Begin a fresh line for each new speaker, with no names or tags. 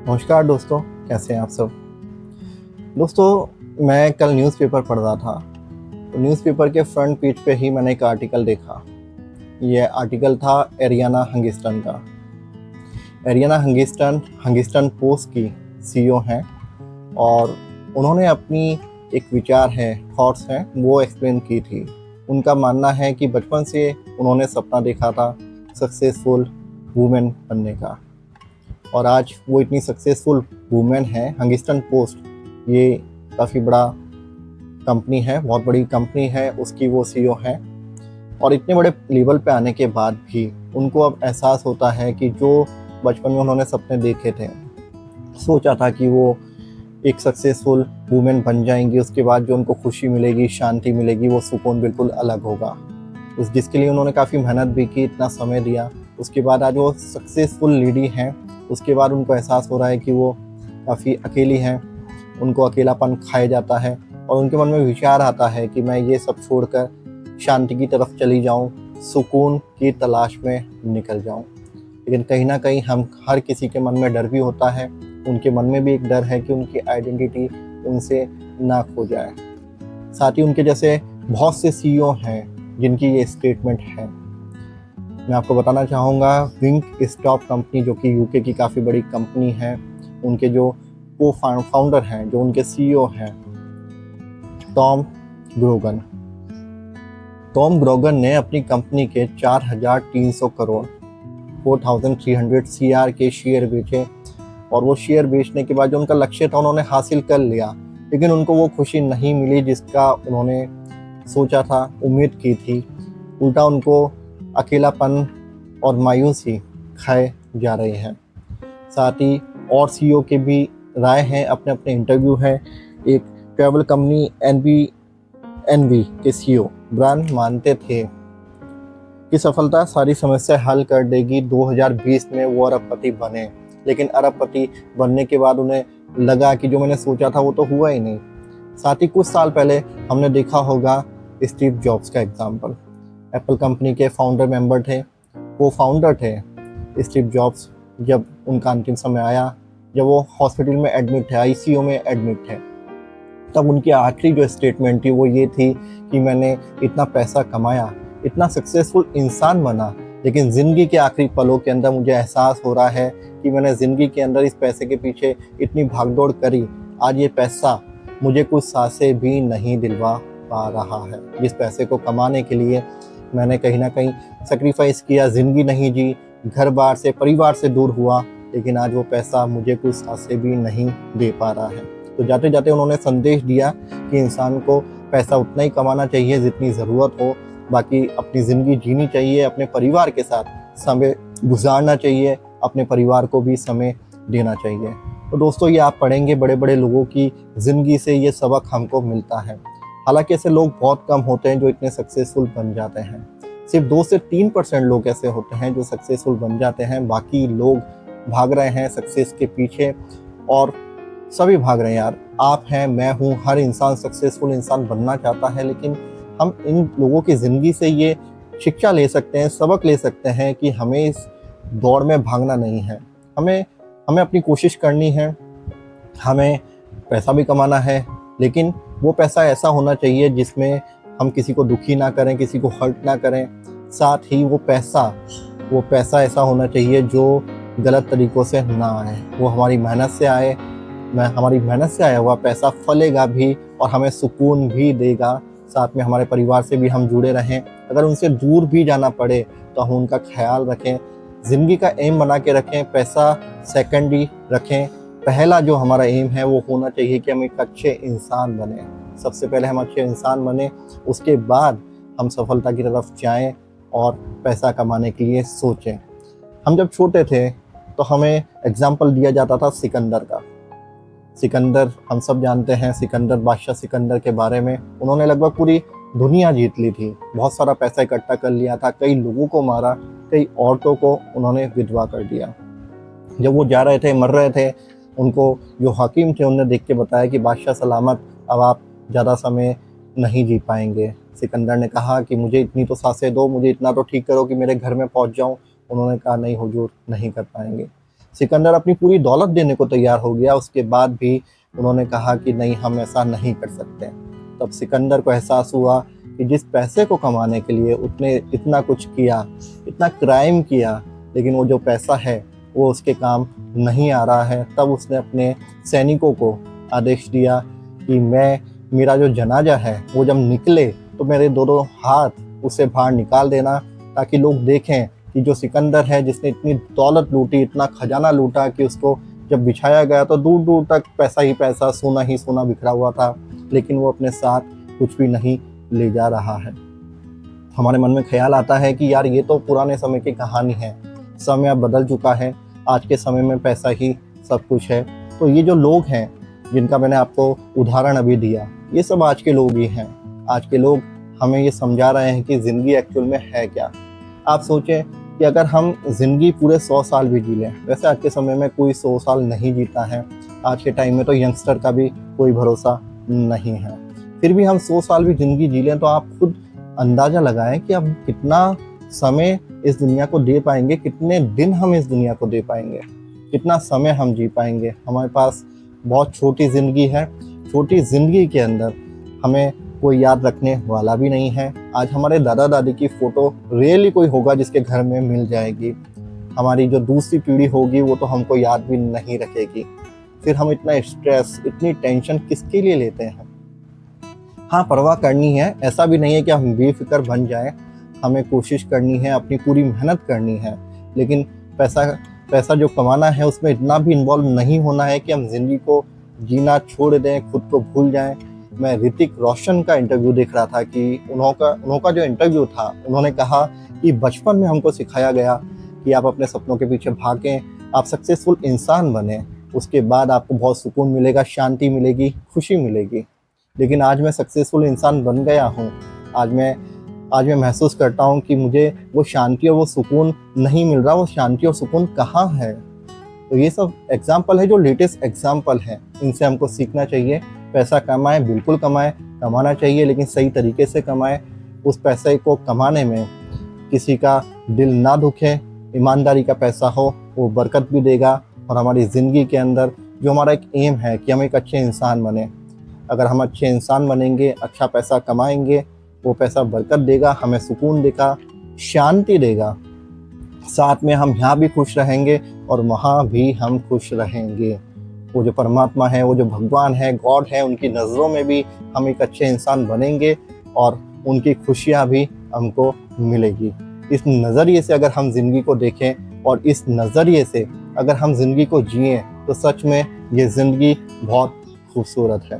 नमस्कार दोस्तों, कैसे हैं आप सब। दोस्तों, मैं कल न्यूज़पेपर पढ़ रहा था, तो न्यूज़पेपर के फ्रंट पेज पे ही मैंने एक आर्टिकल देखा। ये आर्टिकल था एरियाना हंगिस्टन का। एरियाना हंगिस्टन पोस्ट की सीईओ हैं और उन्होंने अपनी एक विचार है, थॉट्स हैं, वो एक्सप्लेन की थी। उनका मानना है कि बचपन से उन्होंने सपना देखा था सक्सेसफुल वुमेन बनने का, और आज वो इतनी सक्सेसफुल वुमेन है। हंगिस्टन पोस्ट ये काफ़ी बड़ा कंपनी है, बहुत बड़ी कंपनी है, उसकी वो सीईओ है। और इतने बड़े लेवल पे आने के बाद भी उनको अब एहसास होता है कि जो बचपन में उन्होंने सपने देखे थे, सोचा था कि वो एक सक्सेसफुल वुमेन बन जाएंगी, उसके बाद जो उनको खुशी मिलेगी, शांति मिलेगी, वो सुकून बिल्कुल अलग होगा। उस जिसके लिए उन्होंने काफ़ी मेहनत भी की, इतना समय दिया। उसके बाद आज वो सक्सेसफुल लेडी हैं। उसके बाद उनको एहसास हो रहा है कि वो काफ़ी अकेली हैं, उनको अकेलापन खाया जाता है और उनके मन में विचार आता है कि मैं ये सब छोड़कर शांति की तरफ चली जाऊं, सुकून की तलाश में निकल जाऊं। लेकिन कहीं ना कहीं हम हर किसी के मन में डर भी होता है। उनके मन में भी एक डर है कि उनकी आइडेंटिटी उनसे ना खो जाए। साथ ही उनके जैसे बहुत से सीईओ हैं जिनकी ये स्टेटमेंट है। मैं आपको बताना चाहूँगा, विंकस्टॉप कंपनी जो कि यूके की काफ़ी बड़ी कंपनी है, उनके जो को फाउंडर हैं, जो उनके सीईओ हैं, टॉम ग्रोगन। टॉम ग्रोगन ने अपनी कंपनी के 4,300 करोड़ 4,300 CR के शेयर बेचे, और वो शेयर बेचने के बाद जो उनका लक्ष्य था उन्होंने हासिल कर लिया। लेकिन उनको वो खुशी नहीं मिली जिसका उन्होंने सोचा था, उम्मीद की थी। उल्टा उनको अकेलापन और मायूसी खाए जा रहे हैं। साथ ही और सीईओ के भी राय हैं, अपने अपने इंटरव्यू हैं। एक ट्रैवल कंपनी एनवी के सीईओ ब्रांड मानते थे कि सफलता सारी समस्या हल कर देगी। 2020 में वो अरबपति बने, लेकिन अरबपति बनने के बाद उन्हें लगा कि जो मैंने सोचा था वो तो हुआ ही नहीं। साथ ही कुछ साल पहले हमने देखा होगा स्टीव जॉब्स का एग्जाम्पल। एप्पल कंपनी के फाउंडर मेंबर थे, वो फाउंडर थे स्टीव जॉब्स। जब उनका अंतिम समय आया, जब वो हॉस्पिटल में एडमिट थे, आईसीयू में एडमिट थे, तब उनकी आखिरी जो स्टेटमेंट थी वो ये थी कि मैंने इतना पैसा कमाया, इतना सक्सेसफुल इंसान बना, लेकिन ज़िंदगी के आखिरी पलों के अंदर मुझे एहसास हो रहा है कि मैंने ज़िंदगी के अंदर इस पैसे के पीछे इतनी भागदौड़ करी, आज ये पैसा मुझे कुछ सांसें भी नहीं दिलवा पा रहा है। जिस पैसे को कमाने के लिए मैंने कहीं ना कहीं सेक्रीफाइस किया, ज़िंदगी नहीं जी, घर बार से, परिवार से दूर हुआ, लेकिन आज वो पैसा मुझे कुछ सांसें भी नहीं दे पा रहा है। तो जाते जाते उन्होंने संदेश दिया कि इंसान को पैसा उतना ही कमाना चाहिए जितनी ज़रूरत हो, बाकी अपनी ज़िंदगी जीनी चाहिए, अपने परिवार के साथ समय गुजारना चाहिए, अपने परिवार को भी समय देना चाहिए। तो दोस्तों, ये आप पढ़ेंगे बड़े बड़े लोगों की ज़िंदगी से ये सबक हमको मिलता है। हालांकि ऐसे लोग बहुत कम होते हैं जो इतने सक्सेसफुल बन जाते हैं। सिर्फ 2 से 3% लोग ऐसे होते हैं जो सक्सेसफुल बन जाते हैं। बाकी लोग भाग रहे हैं सक्सेस के पीछे, और सभी भाग रहे हैं यार। आप हैं, मैं हूँ, हर इंसान सक्सेसफुल इंसान बनना चाहता है। लेकिन हम इन लोगों की ज़िंदगी से ये शिक्षा ले सकते हैं, सबक ले सकते हैं कि हमें इस दौड़ में भागना नहीं है। हमें हमें अपनी कोशिश करनी है, हमें पैसा भी कमाना है, लेकिन वो पैसा ऐसा होना चाहिए जिसमें हम किसी को दुखी ना करें, किसी को हर्ट ना करें। साथ ही वो पैसा ऐसा होना चाहिए जो गलत तरीक़ों से ना आए, वो हमारी मेहनत से आए। हमारी मेहनत से आया हुआ पैसा फलेगा भी और हमें सुकून भी देगा। साथ में हमारे परिवार से भी हम जुड़े रहें। अगर उनसे दूर भी जाना पड़े तो हम उनका ख्याल रखें। ज़िंदगी का एम बना के रखें, पैसा सेकेंडरी रखें। पहला जो हमारा एम है वो होना चाहिए कि हम एक अच्छे इंसान बने। सबसे पहले हम अच्छे इंसान बने, उसके बाद हम सफलता की तरफ जाएं और पैसा कमाने के लिए सोचें। हम जब छोटे थे तो हमें एग्जाम्पल दिया जाता था सिकंदर का। सिकंदर, हम सब जानते हैं सिकंदर, बादशाह सिकंदर के बारे में। उन्होंने लगभग पूरी दुनिया जीत ली थी, बहुत सारा पैसा इकट्ठा कर लिया था, कई लोगों को मारा, कई औरतों को उन्होंने विधवा कर दिया। जब वो जा रहे थे, मर रहे थे, उनको जो हकीम थे उन्होंने देख के बताया कि बादशाह सलामत, अब आप ज़्यादा समय नहीं जी पाएंगे। सिकंदर ने कहा कि मुझे इतनी तो सांसें दो, मुझे इतना तो ठीक करो कि मेरे घर में पहुंच जाऊं। उन्होंने कहा नहीं हुजूर, नहीं कर पाएंगे। सिकंदर अपनी पूरी दौलत देने को तैयार हो गया, उसके बाद भी उन्होंने कहा कि नहीं, हम ऐसा नहीं कर सकते। तब सिकंदर को एहसास हुआ कि जिस पैसे को कमाने के लिए उसने इतना कुछ किया, इतना क्राइम किया, लेकिन वो जो पैसा है वो उसके काम नहीं आ रहा है। तब उसने अपने सैनिकों को आदेश दिया कि मेरा जो जनाजा है वो जब निकले तो मेरे दोनों हाथ उसे बाहर निकाल देना, ताकि लोग देखें कि जो सिकंदर है, जिसने इतनी दौलत लूटी, इतना खजाना लूटा कि उसको जब बिछाया गया तो दूर दूर तक पैसा ही पैसा, सोना ही सोना बिखरा हुआ था, लेकिन वो अपने साथ कुछ भी नहीं ले जा रहा है। हमारे मन में ख्याल आता है कि यार ये तो पुराने समय की कहानी है, समय अब बदल चुका है, आज के समय में पैसा ही सब कुछ है। तो ये जो लोग हैं जिनका मैंने आपको उदाहरण अभी दिया, ये सब आज के लोग ही हैं। आज के लोग हमें ये समझा रहे हैं कि ज़िंदगी एक्चुअल में है क्या। आप सोचें कि अगर हम ज़िंदगी पूरे 100 साल भी जी लें, वैसे आज के समय में कोई 100 साल नहीं जीता है, आज के टाइम में तो यंगस्टर का भी कोई भरोसा नहीं है, फिर भी हम 100 साल भी ज़िंदगी जी लें तो आप खुद अंदाज़ा लगाएं कि अब कितना समय इस दुनिया को दे पाएंगे, कितने दिन हम इस दुनिया को दे पाएंगे, कितना समय हम जी पाएंगे। हमारे पास बहुत छोटी ज़िंदगी है, छोटी ज़िंदगी के अंदर हमें कोई याद रखने वाला भी नहीं है। आज हमारे दादा दादी की फ़ोटो रियली कोई होगा जिसके घर में मिल जाएगी, हमारी जो दूसरी पीढ़ी होगी वो तो हमको याद भी नहीं रखेगी। फिर हम इतना स्ट्रेस, इतनी टेंशन किसके लिए लेते हैं। हाँ, परवाह करनी है, ऐसा भी नहीं है कि हम बेफिक्र बन जाएं, हमें कोशिश करनी है, अपनी पूरी मेहनत करनी है, लेकिन पैसा जो कमाना है उसमें इतना भी इन्वॉल्व नहीं होना है कि हम ज़िंदगी को जीना छोड़ दें, खुद को भूल जाएं। मैं ऋतिक रोशन का इंटरव्यू देख रहा था कि उन्होंने जो इंटरव्यू था, उन्होंने कहा कि बचपन में हमको सिखाया गया कि आप अपने सपनों के पीछे भागें, आप सक्सेसफुल इंसान बने, उसके बाद आपको बहुत सुकून मिलेगा, शांति मिलेगी, खुशी मिलेगी। लेकिन आज मैं सक्सेसफुल इंसान बन गया हूँ, आज मैं महसूस करता हूँ कि मुझे वो शांति और वो सुकून नहीं मिल रहा। वो शांति और सुकून कहाँ है? तो ये सब एग्जाम्पल है जो लेटेस्ट एग्जाम्पल है, इनसे हमको सीखना चाहिए। पैसा कमाएं, बिल्कुल कमाएं, कमाना चाहिए, लेकिन सही तरीके से कमाएं। उस पैसे को कमाने में किसी का दिल ना दुखे, ईमानदारी का पैसा हो, वो बरकत भी देगा। और हमारी ज़िंदगी के अंदर जो हमारा एक एम है कि हम एक अच्छे इंसान बने, अगर हम अच्छे इंसान बनेंगे, अच्छा पैसा कमाएंगे, वो पैसा बरकत देगा, हमें सुकून देगा, शांति देगा, साथ में हम यहाँ भी खुश रहेंगे और वहाँ भी हम खुश रहेंगे। वो जो परमात्मा है, वो जो भगवान है, गॉड है, उनकी नज़रों में भी हम एक अच्छे इंसान बनेंगे और उनकी खुशियाँ भी हमको मिलेगी। इस नज़रिए से अगर हम ज़िंदगी को देखें और इस नज़रिए से अगर हम ज़िंदगी को जिएं तो सच में ये ज़िंदगी बहुत खूबसूरत है।